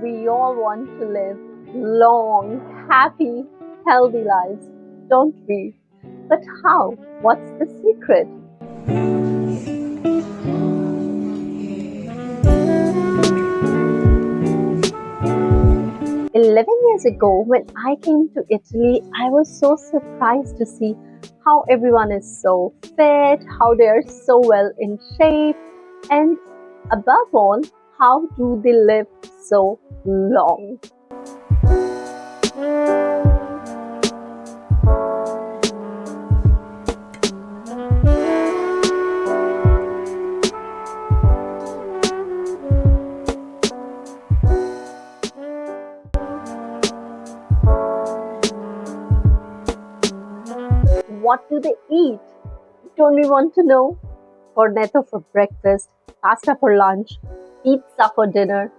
We all want to live long, happy, healthy lives, don't we? But how? What's the secret? 11 years ago, when I came to Italy, I was so surprised to see how everyone is so fit, how they are so well in shape, and above all, how do they live so long? What do they eat? Don't we want to know? Cornetto for breakfast, pasta for lunch, pizza for dinner.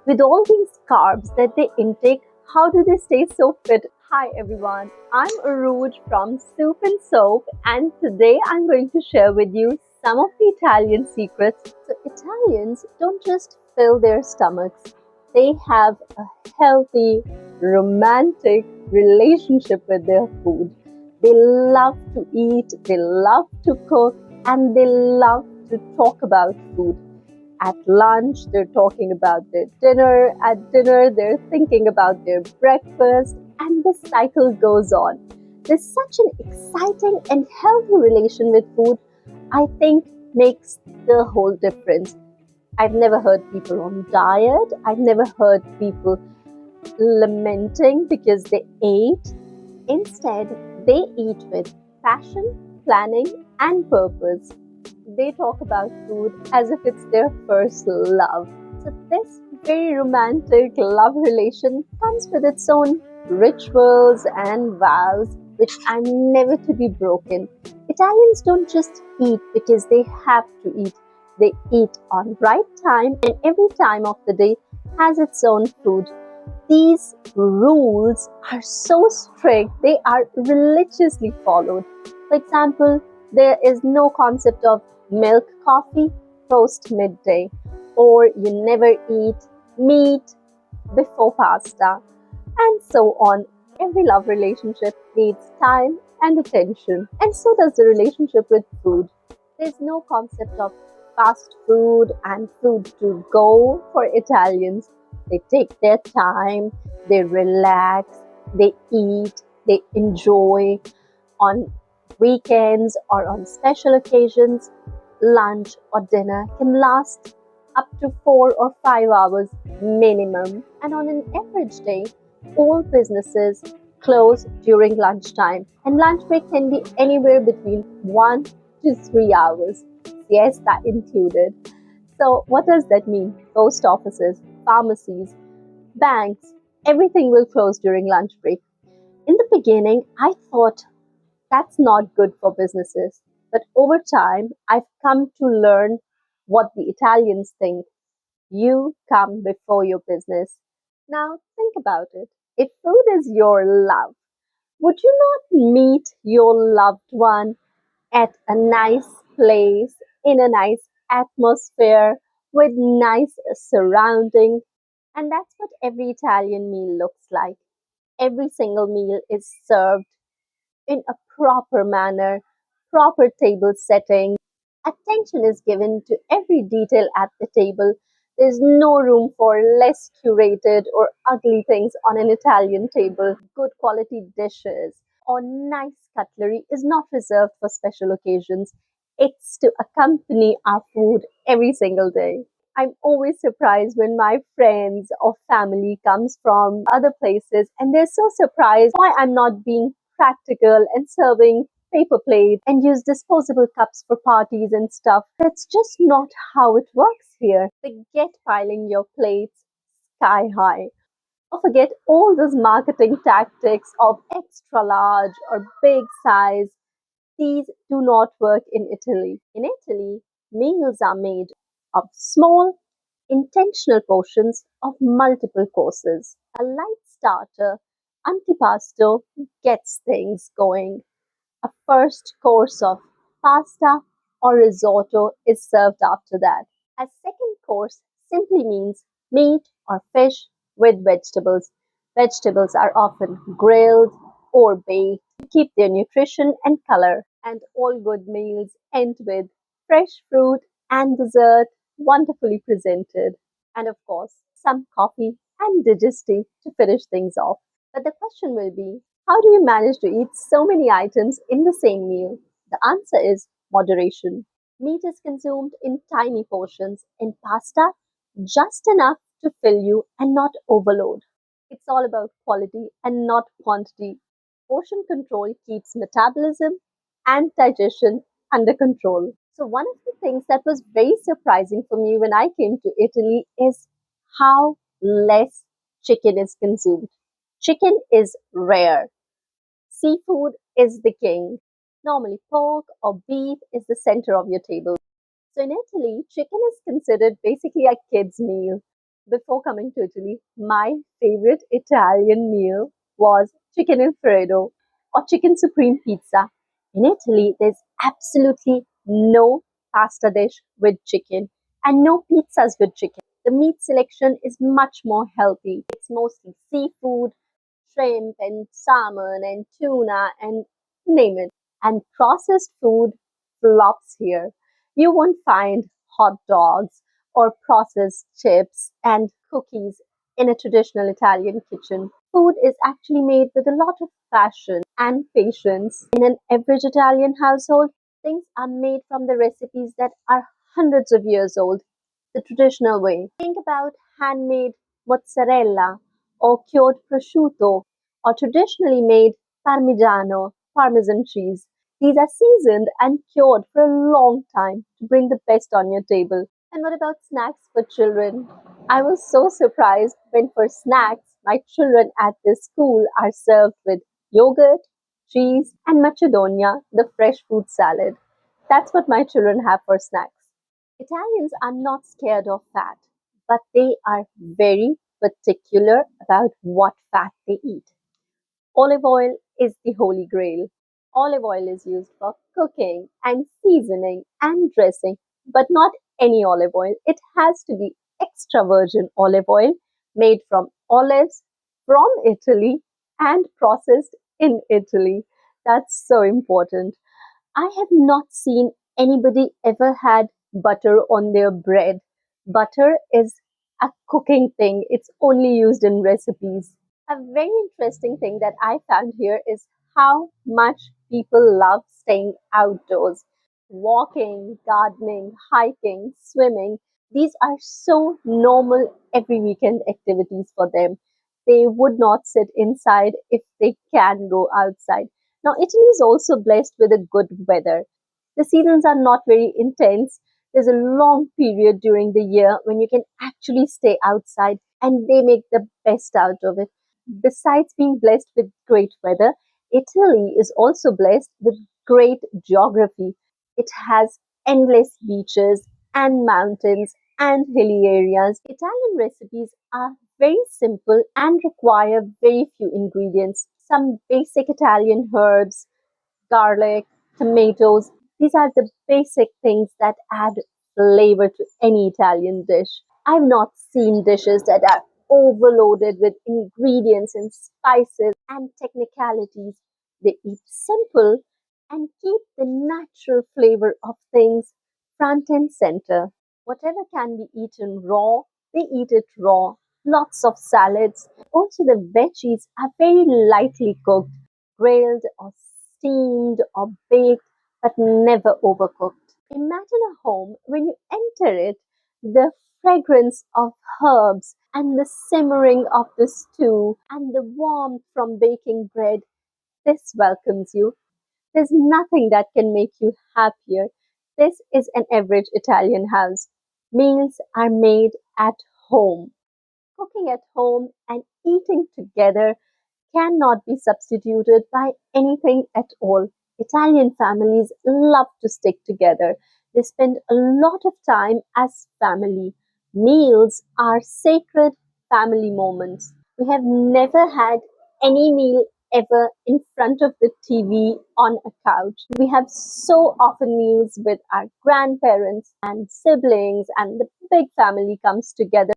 With all these carbs that they intake, how do they stay so fit? Hi everyone, I'm Aruj from Soup and Soap, and today I'm going to share with you some of the Italian secrets. So Italians don't just fill their stomachs, they have a healthy, romantic relationship with their food. They love to eat, they love to cook, and they love to talk about food. At lunch, they're talking about their dinner. At dinner, they're thinking about their breakfast, and the cycle goes on. There's such an exciting and healthy relation with food, I think makes the whole difference. I've never heard people on diet. I've never heard people lamenting because they ate. Instead, they eat with passion, planning, and purpose. They talk about food as if it's their first love. So, this very romantic love relation comes with its own rituals and vows, which are never to be broken. Italians don't just eat because they have to eat, they eat on right time, and every time of the day has its own food. These rules are so strict, they are religiously followed. For example, there is no concept of milk coffee post midday, or you never eat meat before pasta, and so on. Every love relationship needs time and attention, and so does the relationship with food. There's no concept of fast food and food to go for Italians. They take their time, they relax, they eat, they enjoy. On weekends or on special occasions, lunch or dinner can last up to 4 or 5 hours minimum. And on an average day, all businesses close during lunchtime, and lunch break can be anywhere between 1 to 3 hours. Yes, that included. So, what does that mean? Post offices, pharmacies, banks, everything will close during lunch break. In the beginning, I thought that's not good for businesses. But over time, I've come to learn what the Italians think. You come before your business. Now, think about it. If food is your love, would you not meet your loved one at a nice place, in a nice atmosphere, with nice surrounding? And that's what every Italian meal looks like. Every single meal is served in a proper manner, proper table setting. Attention is given to every detail at the table. There's no room for less curated or ugly things on an Italian table. Good quality dishes or nice cutlery is not reserved for special occasions. It's to accompany our food every single day. I'm always surprised when my friends or family comes from other places and they're so surprised why I'm not being practical and serving paper plates and use disposable cups for parties and stuff. That's just not how it works here. Forget piling your plates sky high. Or forget all those marketing tactics of extra large or big size. These do not work in Italy. In Italy, meals are made of small, intentional portions of multiple courses. A light starter, antipasto, gets things going. A first course of pasta or risotto is served after that. A second course simply means meat or fish with vegetables. Vegetables are often grilled or baked to keep their nutrition and color. And all good meals end with fresh fruit and dessert wonderfully presented. And of course, some coffee and digestive to finish things off. But the question will be, how do you manage to eat so many items in the same meal? The answer is moderation. Meat is consumed in tiny portions, and pasta just enough to fill you and not overload. It's all about quality and not quantity. Portion control keeps metabolism and digestion under control. So, one of the things that was very surprising for me when I came to Italy is how less chicken is consumed. Chicken is rare. Seafood is the king. Normally, pork or beef is the center of your table. So in Italy, chicken is considered basically a kid's meal. Before coming to Italy, my favorite Italian meal was chicken Alfredo or chicken supreme pizza. In Italy, there's absolutely no pasta dish with chicken and no pizzas with chicken. The meat selection is much more healthy. It's mostly seafood, shrimp and salmon and tuna and name it. And processed food flops here. You won't find hot dogs or processed chips and cookies in a traditional Italian kitchen. Food is actually made with a lot of passion and patience. In an average Italian household, things are made from the recipes that are hundreds of years old, the traditional way. Think about handmade mozzarella or cured prosciutto or traditionally made parmigiano, parmesan cheese. These are seasoned and cured for a long time to bring the best on your table. And what about snacks for children? I was so surprised when for snacks my children at this school are served with yogurt, cheese, and Macedonia, the fresh fruit salad. That's what my children have for snacks. Italians are not scared of fat, but they are very particular about what fat they eat. Olive oil is the holy grail. Olive oil is used for cooking and seasoning and dressing, but not any olive oil. It has to be extra virgin olive oil made from olives from Italy and processed in Italy. That's so important. I have not seen anybody ever had butter on their bread. Butter is a cooking thing. It's only used in recipes. A very interesting thing that I found here is how much people love staying outdoors. Walking, gardening, hiking, swimming. These are so normal every weekend activities for them. They would not sit inside if they can go outside. Now, Italy is also blessed with a good weather. The seasons are not very intense. There's a long period during the year when you can actually stay outside and they make the best out of it. Besides being blessed with great weather, Italy is also blessed with great geography. It has endless beaches and mountains and hilly areas. Italian recipes are very simple and require very few ingredients. Some basic Italian herbs, garlic, tomatoes. These are the basic things that add flavor to any Italian dish. I've not seen dishes that are overloaded with ingredients and spices and technicalities. They eat simple and keep the natural flavor of things front and center. Whatever can be eaten raw, they eat it raw. Lots of salads. Also, the veggies are very lightly cooked, grilled or steamed or baked, but never overcooked. Imagine a home when you enter it, the fragrance of herbs and the simmering of the stew and the warmth from baking bread. This welcomes you. There's nothing that can make you happier. This is an average Italian house. Meals are made at home. Cooking at home and eating together cannot be substituted by anything at all. Italian families love to stick together. They spend a lot of time as family. Meals are sacred family moments. We have never had any meal ever in front of the TV on a couch. We have so often meals with our grandparents and siblings, and the big family comes together.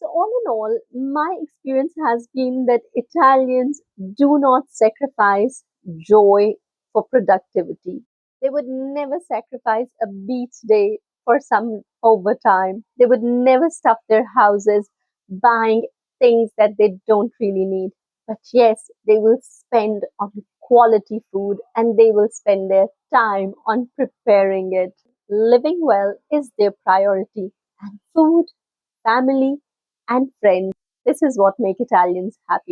So, all in all, my experience has been that Italians do not sacrifice joy for productivity. They would never sacrifice a beach day for some overtime. They would never stuff their houses buying things that they don't really need. But yes, they will spend on quality food and they will spend their time on preparing it. Living well is their priority, and food, family, and friends. This is what make Italians happy.